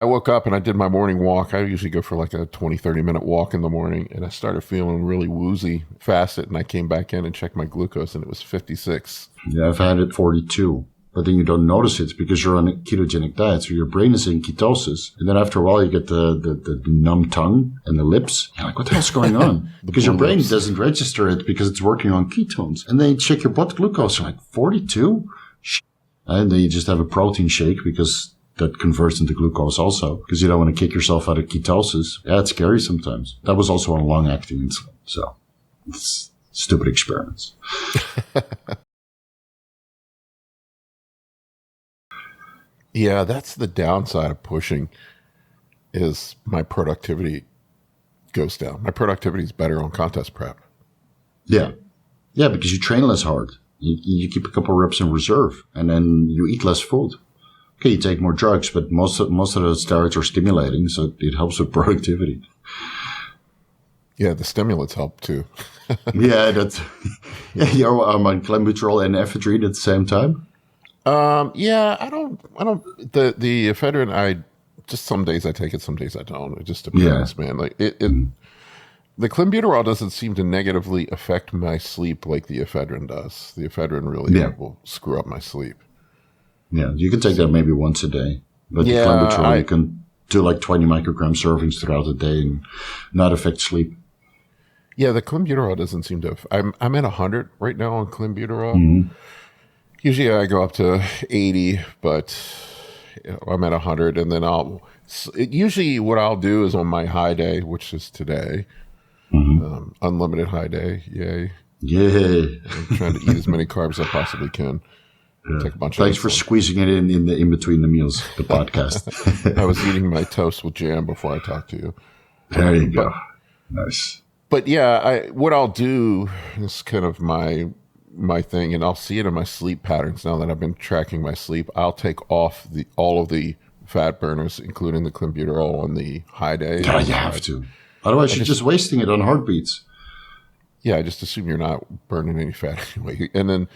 I woke up and I did my morning walk. I usually go for like a 20, 30-minute walk in the morning, and I started feeling really woozy, fasted, and I came back in and checked my glucose, and it was 56. Yeah, I've had it 42. But then you don't notice it because you're on a ketogenic diet. So your brain is in ketosis. And then after a while, you get the numb tongue and the lips. You're like, what the hell's going on? Because your brain doesn't register it because it's working on ketones. And then you check your blood glucose. You're like, 42? And then you just have a protein shake because that converts into glucose also. Because you don't want to kick yourself out of ketosis. Yeah, it's scary sometimes. That was also on long-acting insulin. So it's stupid experiments. Yeah, that's the downside of pushing is my productivity goes down. My productivity is better on contest prep. Yeah. Yeah, because you train less hard. You keep a couple reps in reserve, and then you eat less food. Okay, you take more drugs, but most of the steroids are stimulating, so it helps with productivity. Yeah, the stimulants help too. Yeah, you're on clenbuterol and ephedrine at the same time. Yeah, I don't, the ephedrine, just some days I take it, some days I don't. It just depends, man. Like the clenbuterol doesn't seem to negatively affect my sleep like the ephedrine does. The ephedrine really will screw up my sleep. Yeah, you can take that maybe once a day. But the clenbuterol, you can do like 20 microgram servings throughout the day and not affect sleep. Yeah, the clenbuterol doesn't seem to, I'm at 100 right now on clenbuterol. Mm-hmm. Usually I go up to 80, but I'm at 100, and then usually what I'll do is on my high day, which is today, unlimited high day, yay. Yay. I'm trying to eat as many carbs as I possibly can. Yeah. Take a bunch Thanks for squeezing it in between the meals, the podcast. I was eating my toast with jam before I talked to you. There you go. Nice. But yeah, what I'll do is kind of my thing, and I'll see it in my sleep patterns now that I've been tracking my sleep. I'll take off all of the fat burners, including the clenbuterol on the high day. Yeah, you have to. Otherwise, you're just wasting it on heartbeats. Yeah, I just assume you're not burning any fat anyway. And then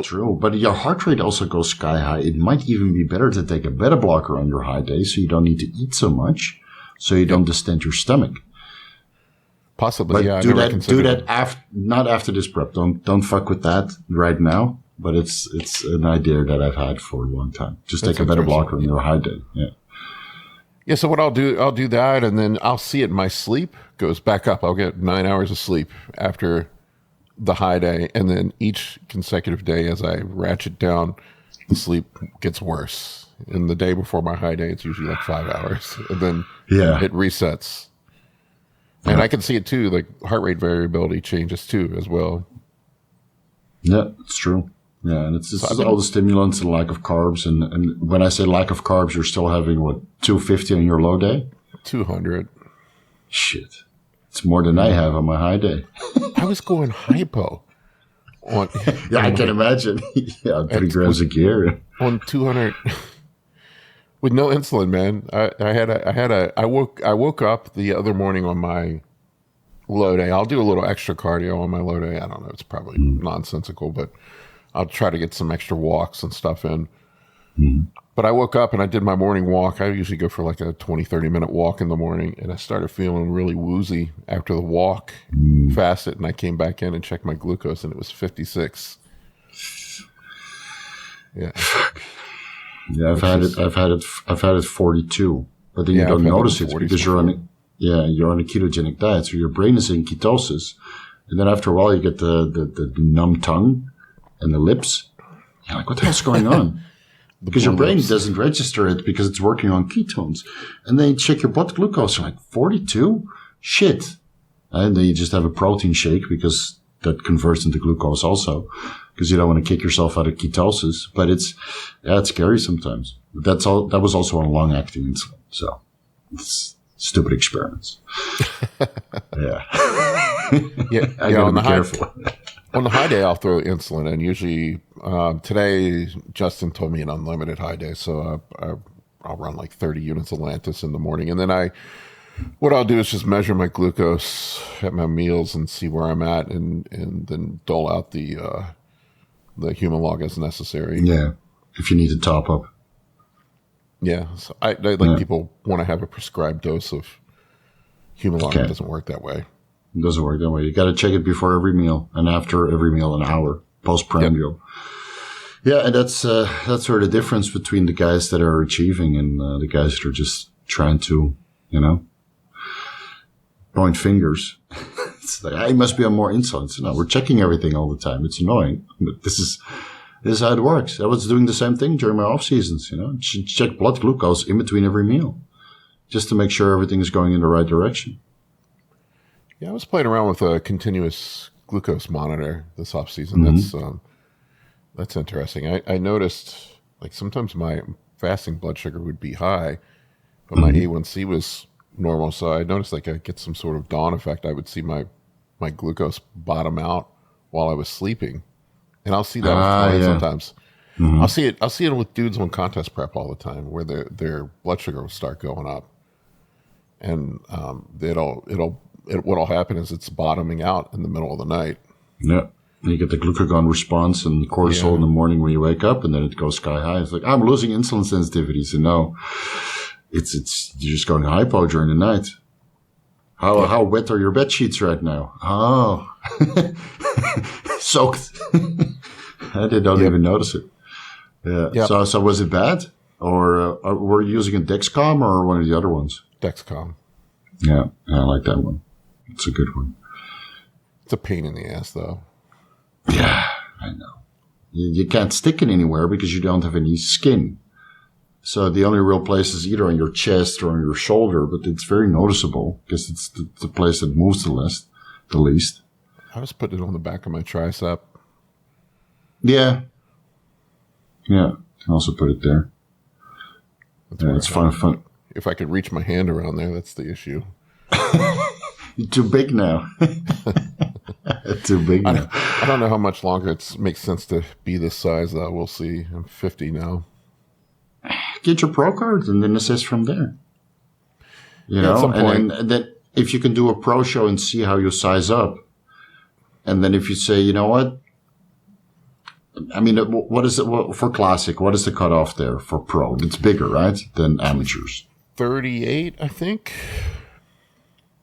true. But your heart rate also goes sky high. It might even be better to take a beta blocker on your high day so you don't need to eat so much, so you don't distend your stomach. Possibly, but do that not after this prep. Don't fuck with that right now. But it's an idea that I've had for a long time. Just take a beta blocker on your high day. Yeah. Yeah. So what I'll do that, and then I'll see it. My sleep goes back up. I'll get 9 hours of sleep after the high day, and then each consecutive day, as I ratchet down, the sleep gets worse. And the day before my high day, it's usually like 5 hours, and then it resets. And I can see it too, like heart rate variability changes too as well. Yeah, it's true. Yeah, and it's all the stimulants and lack of carbs. And when I say lack of carbs, you're still having, 250 on your low day? 200. Shit. It's more than I have on my high day. I was going hypo. I can imagine. 3 grams of gear. On 200... With no insulin, man. I woke up the other morning on my low day. I'll do a little extra cardio on my low day. I don't know. It's probably nonsensical, but I'll try to get some extra walks and stuff in. But I woke up and I did my morning walk. I usually go for like a 20, 30-minute walk in the morning, and I started feeling really woozy after the walk, fasted, and I came back in and checked my glucose, and it was 56. Yeah. Yeah, I've had it 42, but then you don't notice it because you're on a ketogenic diet, so your brain is in ketosis, and then after a while you get the numb tongue and the lips. You're like, what the hell's going on? Because your brain doesn't register it because it's working on ketones, and then you check your blood glucose. You're like, 42? Shit! And then you just have a protein shake because that converts into glucose also. Because you don't want to kick yourself out of ketosis, but it's scary sometimes. That was also on long-acting insulin, so it's stupid experiments. Yeah. I gotta be careful. On the high day, I'll throw insulin in. Usually, today Justin told me an unlimited high day, so I'll run like 30 units of Lantus in the morning, and then what I'll do is just measure my glucose at my meals and see where I'm at, and then dole out the human log as necessary. Yeah, if you need to top up. Yeah, so I like people want to have a prescribed dose of Humalog. It doesn't work that way. It doesn't work that way. You got to check it before every meal and after every meal, an hour postprandial. Yeah, and that's sort of the difference between the guys that are achieving and the guys that are just trying to, point fingers. It's like, I must be on more insulin. So, no, we're checking everything all the time. It's annoying, but this is how it works. I was doing the same thing during my off seasons. Check blood glucose in between every meal, just to make sure everything is going in the right direction. Yeah, I was playing around with a continuous glucose monitor this off season. Mm-hmm. That's interesting. I noticed, like, sometimes my fasting blood sugar would be high, but my A1C was normal. So I noticed, like, I get some sort of dawn effect. I would see my glucose bottom out while I was sleeping, and I'll see that with clients sometimes. Mm-hmm. I'll see it with dudes on contest prep all the time, where their blood sugar will start going up, and what'll happen is it's bottoming out in the middle of the night. Yeah. And you get the glucagon response and cortisol in the morning when you wake up, and then it goes sky high. It's like, I'm losing insulin sensitivity. So no, it's you're just going hypo during the night. How wet are your bed sheets right now? Oh, soaked. I don't even notice it. Yeah. Yep. So was it bad, or were you using a Dexcom or one of the other ones? Dexcom. Yeah, I like that one. It's a good one. It's a pain in the ass, though. Yeah, I know. You can't stick it anywhere because you don't have any skin. So the only real place is either on your chest or on your shoulder, but it's very noticeable because it's the place that moves the least. I was putting it on the back of my tricep. Yeah. Yeah, you can also put it there. It's fun. If I could reach my hand around there, that's the issue. You're too big now. Too big now. I don't know how much longer it makes sense to be this size, though. We'll see. I'm 50 now. Get your pro card and then assess from there. At some point. And then if you can do a pro show and see how you size up, and then if you say, you know what? I mean, what is it for classic? What is the cutoff there for pro? It's bigger, right, than amateurs? 38, I think.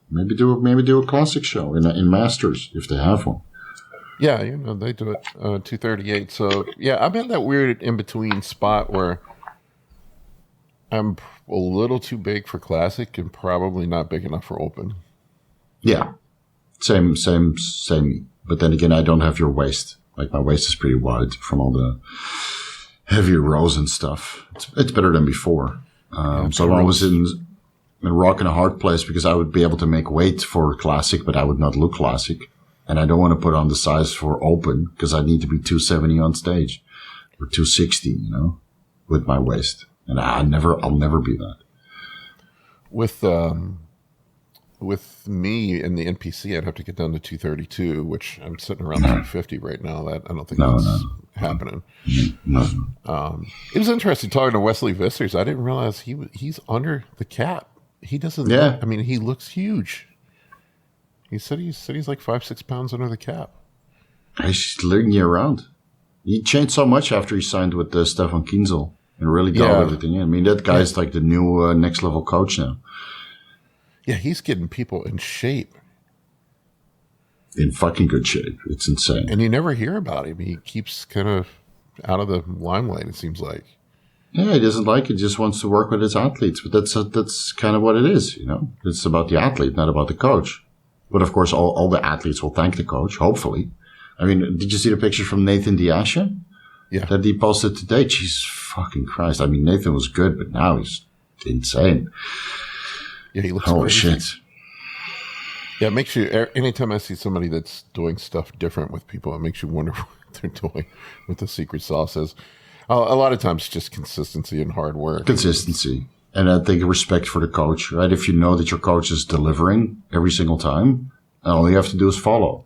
Maybe do a classic show in Masters if they have one. Yeah, they do it 238. So yeah, I'm in that weird in between spot where I'm a little too big for classic and probably not big enough for open. Yeah, same. But then again, I don't have your waist. Like, my waist is pretty wide from all the heavy rows and stuff. It's better than before. So I was in a rock and a hard place because I would be able to make weight for classic, but I would not look classic. And I don't want to put on the size for open because I need to be 270 on stage or 260, with my waist. And I'll never be that. With me and the NPC, I'd have to get down to 232, which I'm sitting around 250 right now. That I don't think that's happening. No. It was interesting talking to Wesley Vissers. I didn't realize he's under the cap. He doesn't. Yeah. He looks huge. He said he's like 5-6 pounds under the cap. He's leading you around. He changed so much after he signed with Stefan Kienzl and really dialed everything in. I mean, that guy's like the new next level coach now. Yeah, he's getting people in shape. In fucking good shape. It's insane. And you never hear about him. He keeps kind of out of the limelight, it seems like. Yeah, he doesn't like it. He just wants to work with his athletes. But that's kind of what it is, It's about the athlete, not about the coach. But, of course, all the athletes will thank the coach, hopefully. I mean, did you see the picture from Nathan Diasha? Yeah. That he posted today? Jesus fucking Christ. I mean, Nathan was good, but now he's insane. Yeah, he looks holy crazy. Shit. Yeah, it makes you, anytime I see somebody that's doing stuff different with people, it makes you wonder what they're doing, what the secret sauce is. A lot of times it's just consistency and hard work. Consistency. And I think respect for the coach, right? If you know that your coach is delivering every single time, all you have to do is follow.